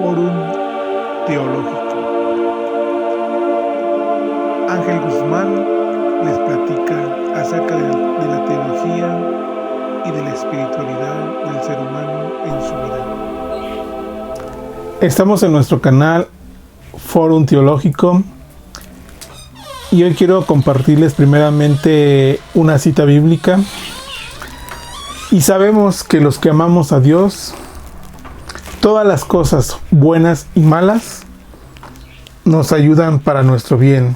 Fórum Teológico. Ángel Guzmán les platica acerca de la teología y de la espiritualidad del ser humano en su vida. Estamos en nuestro canal Fórum Teológico y hoy quiero compartirles primeramente una cita bíblica. Y sabemos que los que amamos a Dios, todas las cosas buenas y malas nos ayudan para nuestro bien.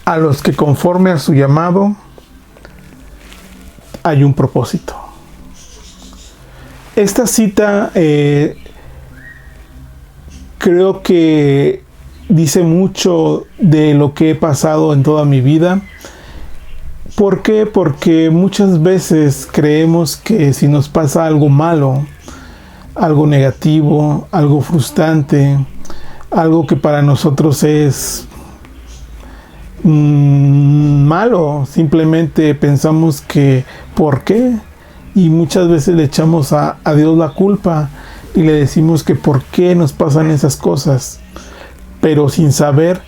A los que conforme a su llamado hay un propósito. Esta cita creo que dice mucho de lo que he pasado en toda mi vida. ¿Por qué? Porque muchas veces creemos que si nos pasa algo malo, algo negativo, algo frustrante, algo que para nosotros es malo, simplemente pensamos que ¿por qué? Y muchas veces le echamos a Dios la culpa y le decimos que ¿por qué nos pasan esas cosas? Pero sin saber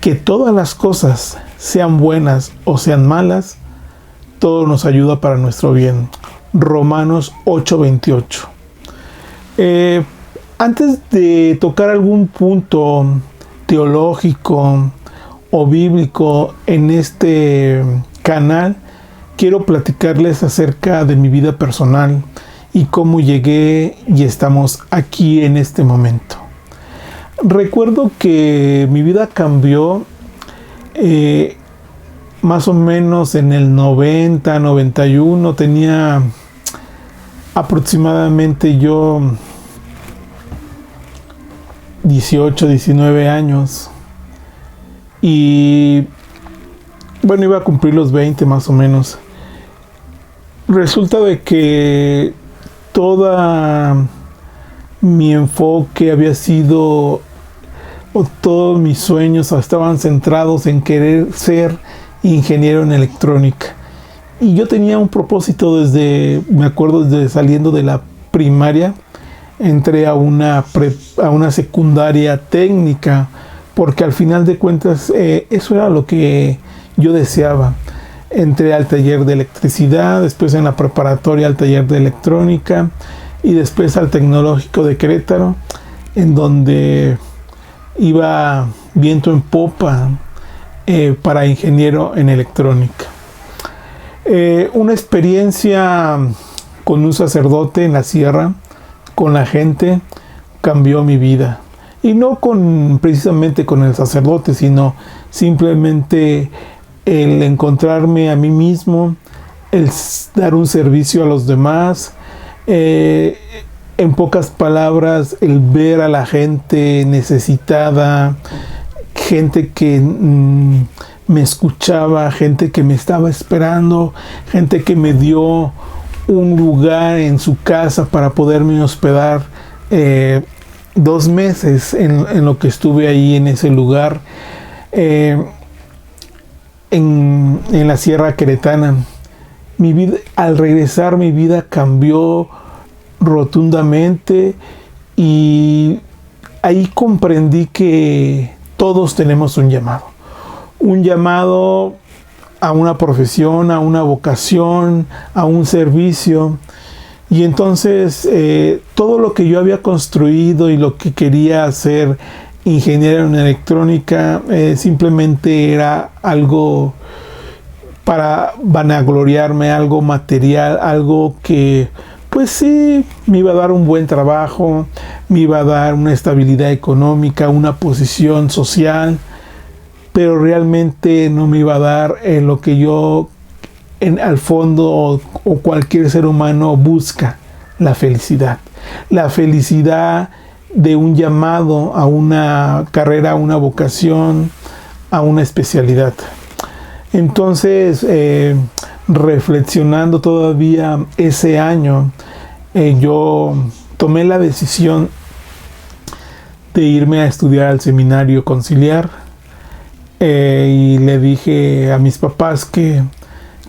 que todas las cosas, sean buenas o sean malas, todo nos ayuda para nuestro bien. Romanos 8:28. Antes de tocar algún punto teológico o bíblico en este canal, quiero platicarles acerca de mi vida personal y cómo llegué y estamos aquí en este momento. Recuerdo que mi vida cambió más o menos en el 90, 91, tenía aproximadamente yo 18, 19 años. Y bueno, iba a cumplir los 20 más o menos. Resulta de que toda mi enfoque había sido, o todos mis sueños estaban centrados en querer ser ingeniero en electrónica. Y yo tenía un propósito me acuerdo, desde saliendo de la primaria, entré a una secundaria técnica, porque al final de cuentas eso era lo que yo deseaba. Entré al taller de electricidad, después en la preparatoria al taller de electrónica y después al Tecnológico de Querétaro, en donde iba viento en popa para ingeniero en electrónica. Una experiencia con un sacerdote en la sierra, con la gente, cambió mi vida. Y no precisamente con el sacerdote, sino simplemente el encontrarme a mí mismo, el dar un servicio a los demás, en pocas palabras, el ver a la gente necesitada, gente que me escuchaba, gente que me estaba esperando, gente que me dio un lugar en su casa para poderme hospedar 2 meses en lo que estuve ahí en ese lugar, en la Sierra Queretana. Mi vida, al regresar, mi vida cambió rotundamente y ahí comprendí que todos tenemos un llamado a una profesión, a una vocación, a un servicio. Y entonces todo lo que yo había construido y lo que quería hacer ingeniero en electrónica simplemente era algo para vanagloriarme, algo material, algo que pues sí me iba a dar un buen trabajo, me iba a dar una estabilidad económica, una posición social, pero realmente no me iba a dar lo que yo al fondo o cualquier ser humano busca: la felicidad. La felicidad de un llamado a una carrera, a una vocación, a una especialidad. Entonces, reflexionando todavía ese año, yo tomé la decisión de irme a estudiar al seminario conciliar, y le dije a mis papás que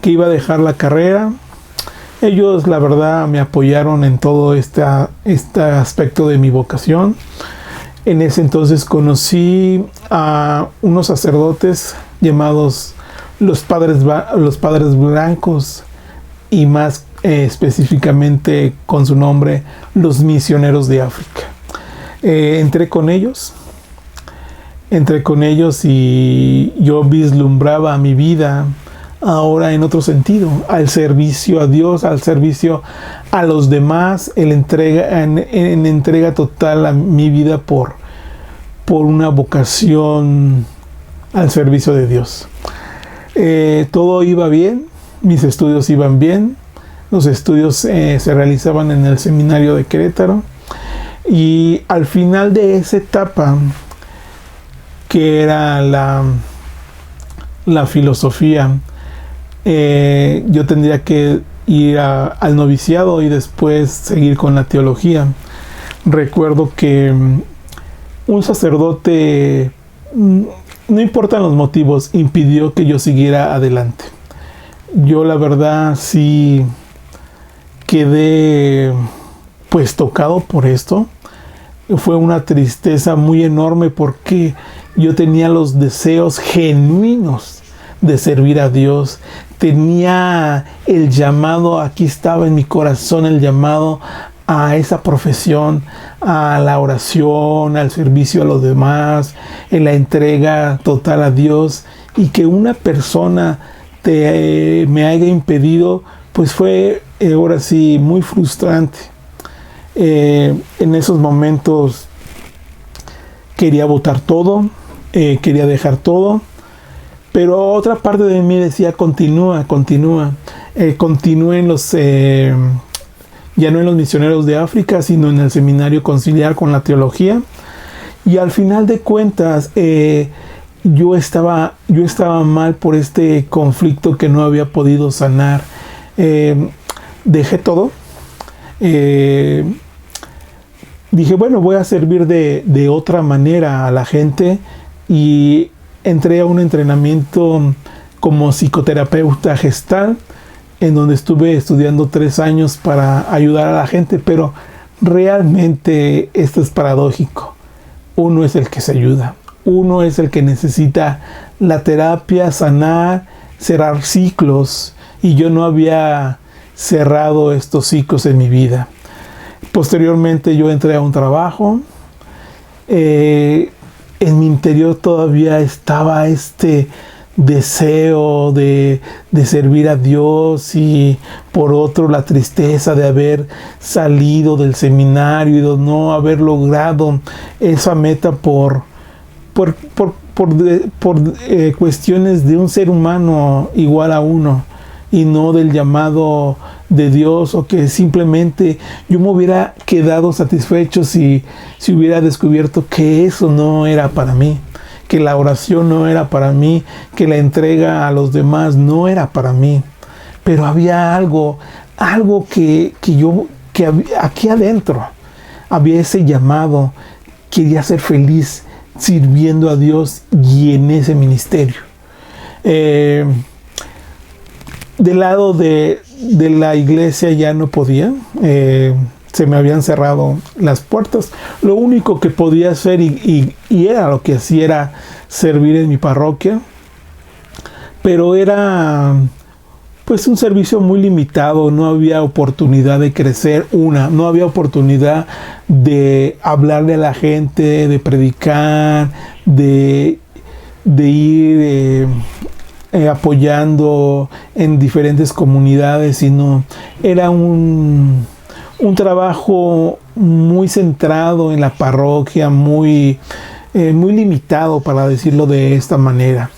iba a dejar la carrera. Ellos, la verdad, me apoyaron en todo este aspecto de mi vocación. En ese entonces conocí a unos sacerdotes llamados los padres blancos, y más específicamente con su nombre, los misioneros de África. Entré con ellos y yo vislumbraba mi vida ahora en otro sentido, al servicio a Dios, al servicio a los demás, en entrega total a mi vida por una vocación al servicio de Dios. Todo iba bien, mis estudios iban bien, los estudios se realizaban en el seminario de Querétaro, y al final de esa etapa, que era la filosofía, yo tendría que ir al noviciado y después seguir con la teología. Recuerdo que un sacerdote, no importan los motivos, impidió que yo siguiera adelante. Yo, la verdad, sí quedé pues tocado por esto. Fue una tristeza muy enorme porque yo tenía los deseos genuinos de servir a Dios. Tenía el llamado, aquí estaba en mi corazón el llamado a esa profesión, a la oración, al servicio a los demás, en la entrega total a Dios, y que una persona me haya impedido, pues fue ahora sí muy frustrante. En esos momentos quería botar todo, quería dejar todo, pero otra parte de mí decía continúa en los ya no en los misioneros de África, sino en el seminario conciliar con la teología. Y al final de cuentas, yo estaba mal por este conflicto que no había podido sanar. Dejé todo. Dije, bueno, voy a servir de otra manera a la gente, y entré a un entrenamiento como psicoterapeuta gestal, en donde estuve estudiando 3 años para ayudar a la gente, pero realmente esto es paradójico. Uno es el que se ayuda, uno es el que necesita la terapia, sanar, cerrar ciclos, y yo no había cerrado estos ciclos en mi vida. Posteriormente yo entré a un trabajo, en mi interior todavía estaba este deseo de servir a Dios, y por otro la tristeza de haber salido del seminario y de no haber logrado esa meta por cuestiones de un ser humano igual a uno, y no del llamado de Dios, o que simplemente yo me hubiera quedado satisfecho si hubiera descubierto que eso no era para mí, que la oración no era para mí, que la entrega a los demás no era para mí. Pero había algo que aquí adentro había ese llamado. Quería ser feliz sirviendo a Dios y en ese ministerio. Del lado de la iglesia ya no podía, se me habían cerrado las puertas. Lo único que podía hacer, y era lo que hacía, era servir en mi parroquia, pero era pues un servicio muy limitado. No había oportunidad de crecer, no había oportunidad de hablarle a la gente, de predicar, de ir apoyando en diferentes comunidades, sino era un trabajo muy centrado en la parroquia, muy limitado, para decirlo de esta manera.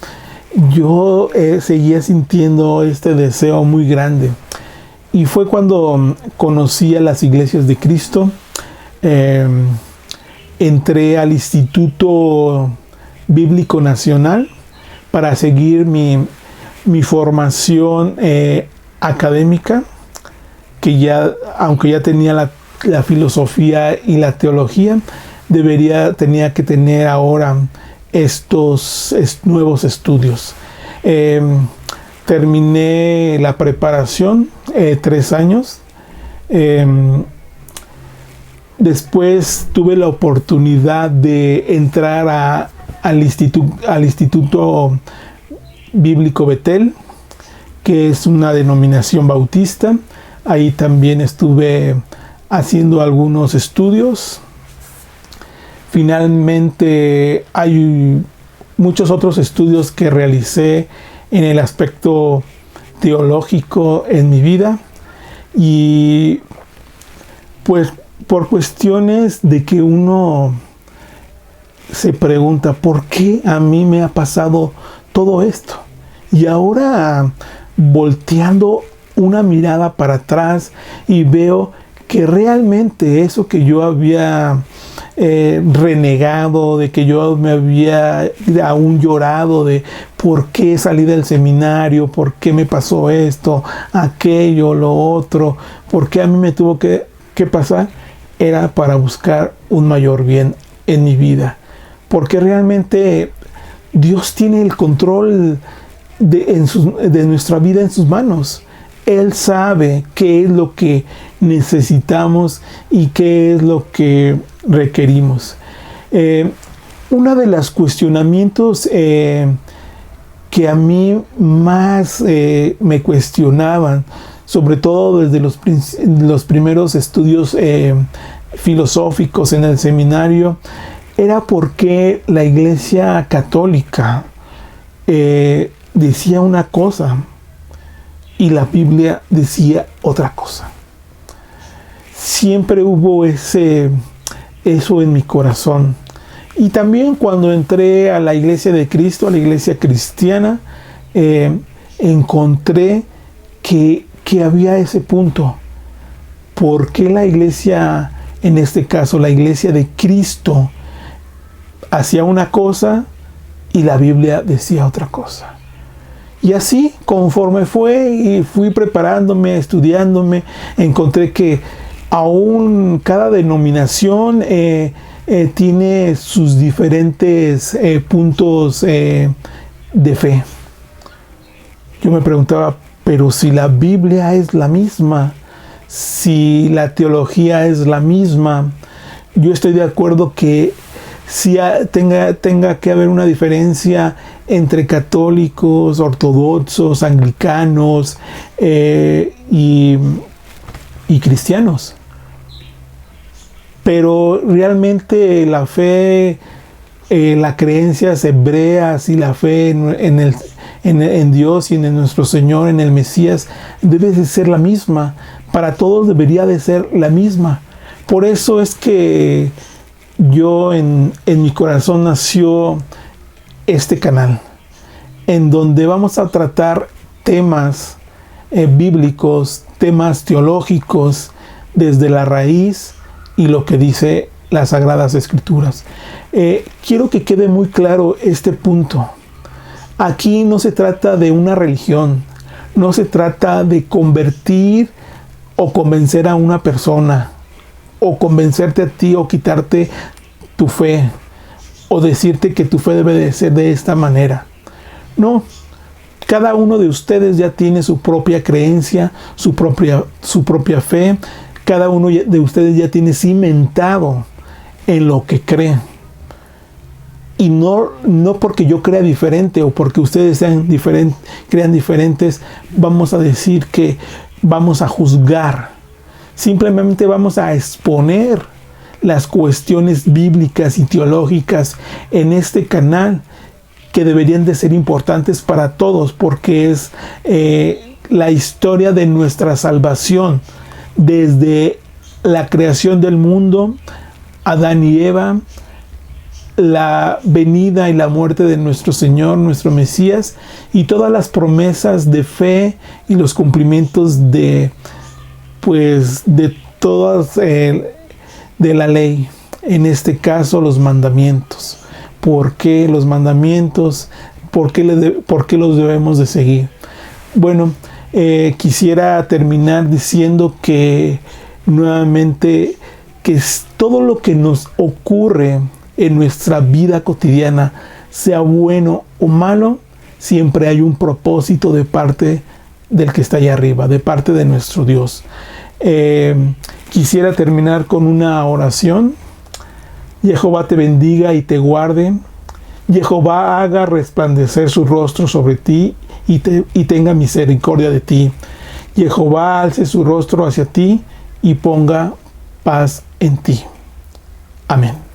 Yo seguía sintiendo este deseo muy grande, y fue cuando conocí a las Iglesias de Cristo. Entré al Instituto Bíblico Nacional para seguir mi formación académica, que ya, aunque ya tenía la filosofía y la teología, tenía que tener ahora estos nuevos estudios. terminé la preparación, 3 años. Después tuve la oportunidad de entrar al Instituto Bíblico Betel, que es una denominación bautista. Ahí también estuve haciendo algunos estudios. Finalmente hay muchos otros estudios que realicé en el aspecto teológico en mi vida, y pues por cuestiones de que uno se pregunta ¿por qué a mí me ha pasado todo esto? Y ahora, volteando una mirada para atrás, y veo que realmente eso que yo había renegado, de que yo me había aún llorado de por qué salí del seminario, por qué me pasó esto, aquello, lo otro, por qué a mí me tuvo que pasar, era para buscar un mayor bien en mi vida. Porque realmente Dios tiene el control de nuestra vida en sus manos. Él sabe qué es lo que necesitamos y qué es lo que requerimos. Uno de los cuestionamientos que a mí más me cuestionaban, sobre todo desde los primeros estudios filosóficos en el seminario, era por qué la Iglesia Católica decía una cosa y la Biblia decía otra cosa. Siempre hubo eso en mi corazón. Y también cuando entré a la Iglesia de Cristo, a la Iglesia cristiana, encontré que había ese punto. ¿Por qué la Iglesia, en este caso la Iglesia de Cristo, hacía una cosa y la Biblia decía otra cosa? Y así, conforme fui preparándome, estudiándome, encontré que aún cada denominación tiene sus diferentes puntos de fe. Yo me preguntaba, pero si la Biblia es la misma, si la teología es la misma, yo estoy de acuerdo que si tenga que haber una diferencia entre católicos, ortodoxos, anglicanos y cristianos. Pero realmente la fe, las creencias hebreas y la fe en Dios y en nuestro Señor, en el Mesías, debe de ser la misma. Para todos debería de ser la misma. Por eso es que yo en mi corazón nació este canal, en donde vamos a tratar temas bíblicos, temas teológicos, desde la raíz y lo que dice las Sagradas Escrituras. Quiero que quede muy claro este punto. Aquí no se trata de una religión, no se trata de convertir o convencer a una persona, o convencerte a ti o quitarte tu fe, o decirte que tu fe debe de ser de esta manera. No, cada uno de ustedes ya tiene su propia creencia, su propia fe. Cada uno de ustedes ya tiene cimentado en lo que cree. Y no porque yo crea diferente o porque ustedes crean diferentes, vamos a decir que vamos a juzgar. Simplemente vamos a exponer las cuestiones bíblicas y teológicas en este canal, que deberían de ser importantes para todos, porque es la historia de nuestra salvación, desde la creación del mundo, Adán y Eva, la venida y la muerte de nuestro Señor, nuestro Mesías, y todas las promesas de fe y los cumplimientos de todas de la ley, en este caso los mandamientos. ¿Por qué los mandamientos? ¿Por qué los debemos de seguir? Bueno, quisiera terminar diciendo que nuevamente que todo lo que nos ocurre en nuestra vida cotidiana, sea bueno o malo, siempre hay un propósito de parte del que está allá arriba, de parte de nuestro Dios. Quisiera terminar con una oración. Jehová te bendiga y te guarde. Jehová haga resplandecer su rostro sobre ti y tenga misericordia de ti. Jehová alce su rostro hacia ti y ponga paz en ti. Amén.